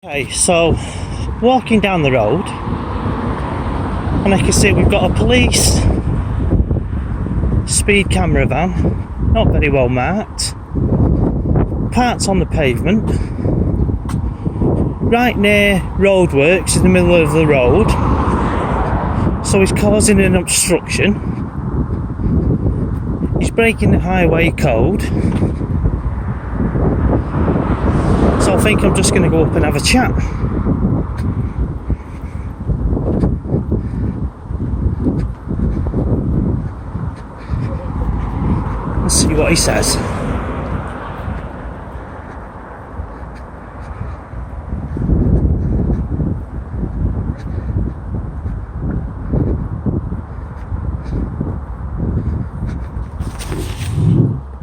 Okay, so walking down the road and I can see we've got a police speed camera van, not very well marked, parked on the pavement right near roadworks in the middle of the road, so he's causing an obstruction, he's breaking the highway code. So I think I'm just going to go up and have a chat. Let's see what he says.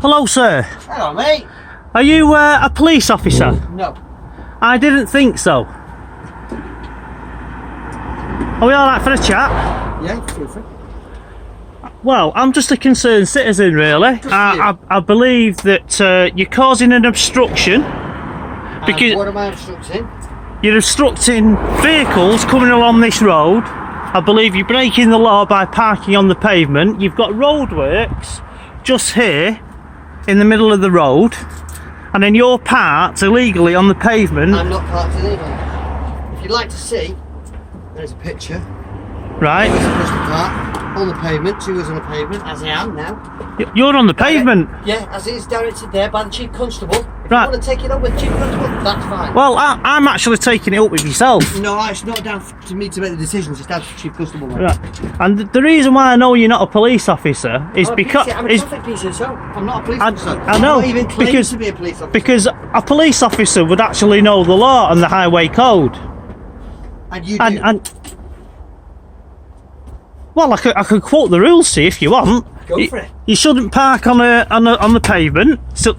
Hello, sir. Hello, mate. Are you a police officer? No. I didn't think so. Are we alright for a chat? Yeah, feel free. Well, I'm just a concerned citizen, really. I believe that you're causing an obstruction. Because what am I obstructing? you're obstructing vehicles coming along this road. I believe you're breaking the law by parking on the pavement. You've got roadworks just here in the middle of the road. And then you're parked illegally on the pavement. I'm not parked illegally. If you'd like to see, there's a picture. Right. We're supposed to park on the pavement, 2 wheels on the pavement, as I am now. You're on the pavement? Yeah, as it is directed there by the Chief Constable. If Right. you want to take it up with Chief Constable, that's fine. Well, I'm actually taking it up with yourself. No, it's not down to me to make the decisions, it's down to the Chief Constable. Right. And the reason why I know you're not a police officer is because... I'm a traffic police officer, I'm not a police officer. I know, I'm not even claiming because, to be a police officer. because a police officer would actually know the law and the highway code. And you do. And well, I could quote the rules to you if you want. Go for it. You shouldn't park on the pavement. So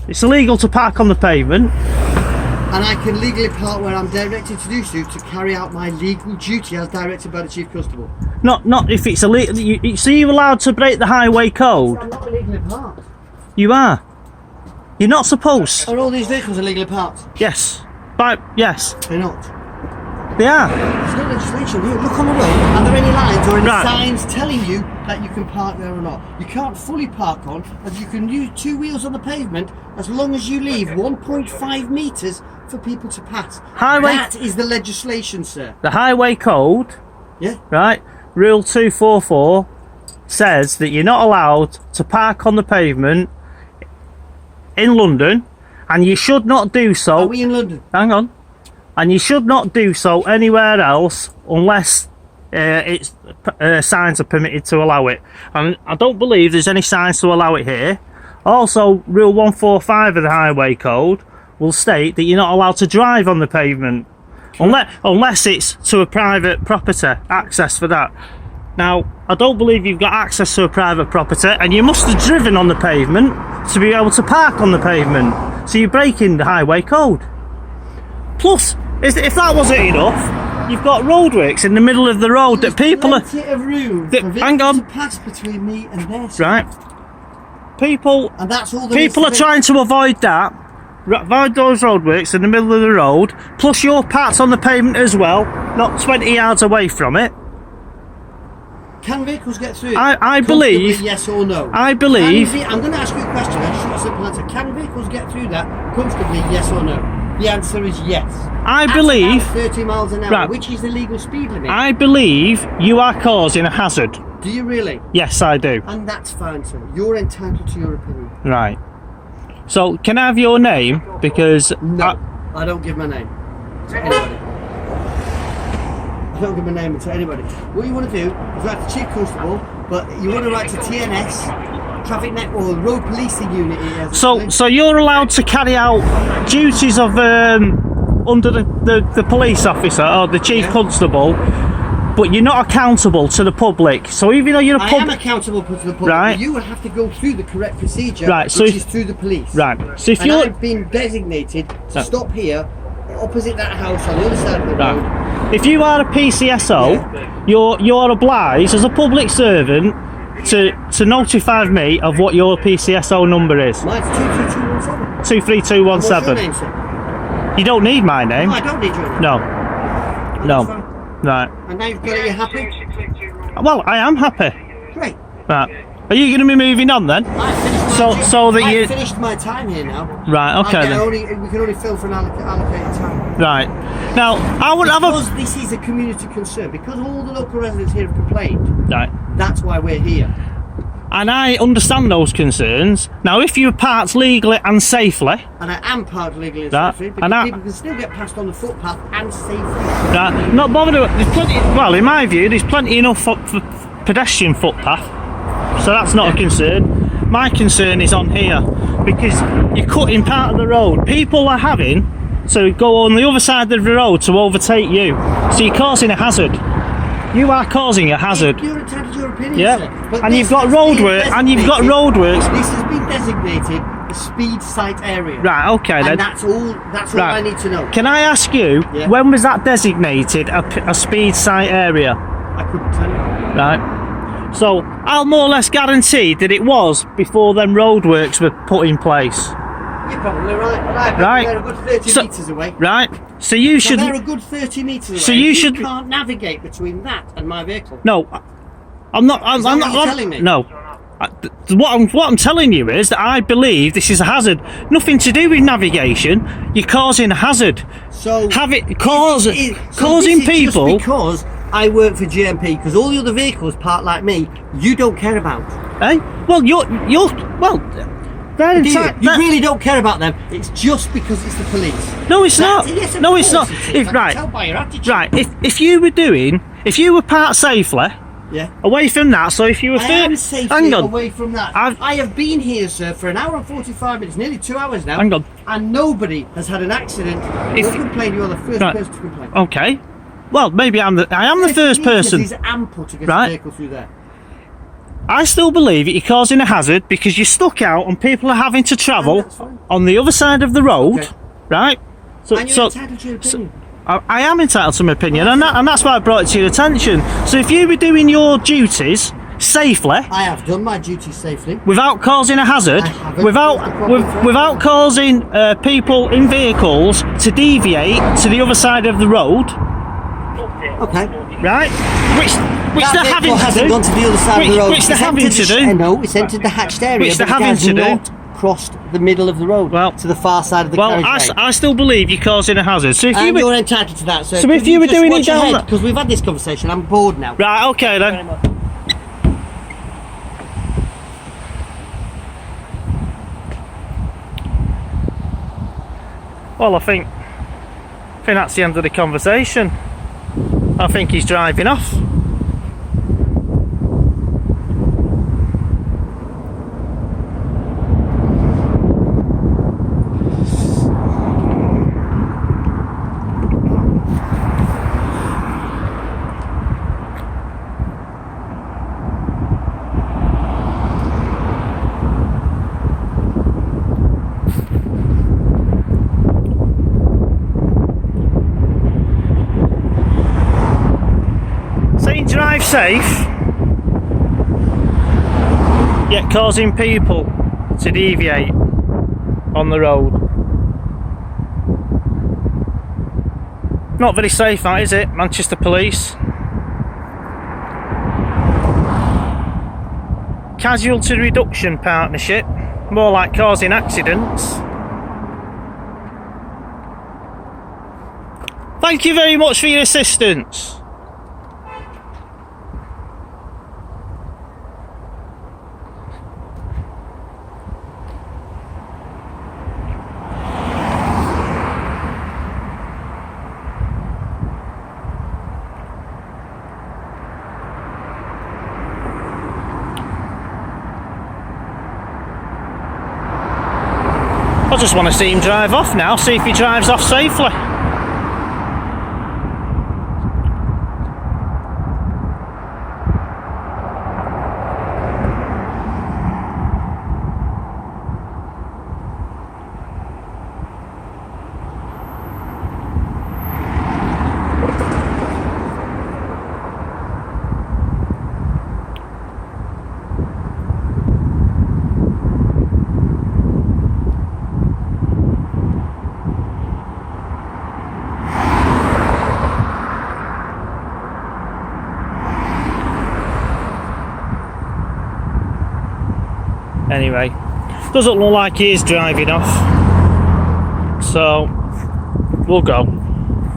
it's illegal to park on the pavement. And I can legally park where I'm directed to do so to carry out my legal duty as directed by the Chief Constable. Not if it's illegal. So you're allowed to break the highway code. I'm not illegally parked. You are. You're not supposed. Are all these vehicles illegally parked? Yes. Yes. They're not. They are. There's no legislation here. Look on the road. Are there any lines or any Right. signs telling you that you can park there or not? You can't fully park on, and you can use 2 wheels on the pavement as long as you leave 1.5 metres for people to pass. Highway- That is the legislation, sir. The highway code, Yeah? right? Rule 244 says that you're not allowed to park on the pavement in London, and you should not do so. Are we in London? Hang on. And you should not do so anywhere else unless signs are permitted to allow it. And I don't believe there's any signs to allow it here. Also, Rule 145 of the Highway Code will state that you're not allowed to drive on the pavement unless it's to a private property, access for that. Now, I don't believe you've got access to a private property, and you must have driven on the pavement to be able to park on the pavement. So you're breaking the Highway Code. Plus, if that wasn't enough, you've got roadworks in the middle of the road that people are... Plenty of room that- for hang on. to pass between me and their side. Right. People And that's all there is are to it. trying to avoid that. Avoid those roadworks in the middle of the road. Plus you're parked on the pavement as well, not 20 yards away from it. Can vehicles get through? I believe... Comfortably, yes or no? I believe... I'm going to ask you a question. I should simple answer. Can vehicles get through that comfortably? Yes or no? The answer is yes. I At believe... about 30 miles an hour, Right. which is the legal speed limit. I believe you are causing a hazard. Do you really? Yes, I do. And that's fine, sir. You're entitled to your opinion. Right. So, can I have your name? Because... No, I don't give my name to anybody. I don't give my name to anybody. What you want to do is write to Chief Constable, but you want to write to TNS, Traffic Net, or Road Policing Unit. So you're allowed to carry out duties of under the police officer or the chief constable, but you're not accountable to the public. So even though you're a I am accountable to the public. Right. But you would have to go through the correct procedure, Right, so which if- is through the police. Right. So if And you're I've been designated to Right. stop here, opposite that house on the other side of the road. right. If you are a PCSO, you're obliged as a public servant to notify me of what your PCSO number is. Mine's 23217. 23217. What's your name, sir? You don't need my name. No, I don't need your name. No. No. That's fine. Right. And now you've got it, you're happy? Well, I am happy. Great. Right. Are you going to be moving on then? I've finished my time here now. Right. Okay then. We can only film for an allocated time. Right. Now, I would have a. Because this is a community concern, because all the local residents here have complained. Right. That's why we're here. And I understand those concerns. Now, if you parked legally and safely, And I am parked legally and That- safely, and because I- people can still get past on the footpath and safely. right, not bothered. There's plenty. Well, in my view, there's plenty enough for pedestrian footpath, so that's not a concern. My concern is on here because you're cutting part of the road. People are having to go on the other side of the road to overtake you, so you're causing a hazard. You are causing a hazard. You're entitled to your opinion, Yeah, sir. But and this you've got has been roadwork, and you've got designated- roadworks. This has been designated the speed site area. Right, okay then. And that's all. That's all Right. I need to know. Can I ask you, Yeah. when was that designated a speed site area? I couldn't tell you. Right. So I'll more or less guarantee that it was before them roadworks were put in place. You're probably right. Right. They're a good 30 So- metres away. Right. So you So should. they're a good 30 metres away. So you should- can't navigate between that and my vehicle. No, I'm not. I'm that what not. you're telling me? No. What I'm telling you is that I believe this is a hazard. Nothing to do with navigation. You're causing a hazard. So causing so causing this is people. Just because I work for GMP, because all the other vehicles parked like me, you don't care about. Eh? Well, you're well. They're Do you? enti- You they're- really don't care about them. It's just because it's the police. No, it's not. Yes, of No, it's course not. it is. If I can right, tell by your attitude. right. If you were parked safely Yeah. away from that, so if you were I am safely hang on, away from that. I've- I have been here, sir, for an hour and 45 minutes, nearly 2 hours now. Hang on. And nobody has had an accident. If- You'll complain, you're the first Right. person to complain. Okay. Well, maybe I am the 30 first metres person. is ample to get Right. a vehicle through there. I still believe that you're causing a hazard because you're stuck out and people are having to travel that's fine. on the other side of the road, Okay. right? So, And you're entitled to your opinion. I am entitled to my opinion, and that's why I brought it to your attention. So if you were doing your duties safely, I have done my duty safely. without causing a hazard, I haven't caused a problem for without causing people in vehicles to deviate to the other side of the road, Okay. right? Which That they're vehicle having to hasn't do. gone to the other side of the road. Which they're It's having entered to the do. No, it's entered the hatched area. Which they're but it having has to do. not crossed the middle of the road. Well- to the far side of the Well, carriageway. I still believe you're causing a hazard. So if you And were, you're entitled to that, sir. So if you were doing it down that- because we've had this conversation, I'm bored now. right, okay Very then. much. Well, I think that's the end of the conversation. I think he's driving off. Saying drive safe, yet causing people to deviate on the road. Not very safe, that is it, Manchester Police. Casualty reduction partnership, more like causing accidents. Thank you very much for your assistance. I just want to see him drive off now, see if he drives off safely. Anyway, doesn't look like he is driving off, so we'll go.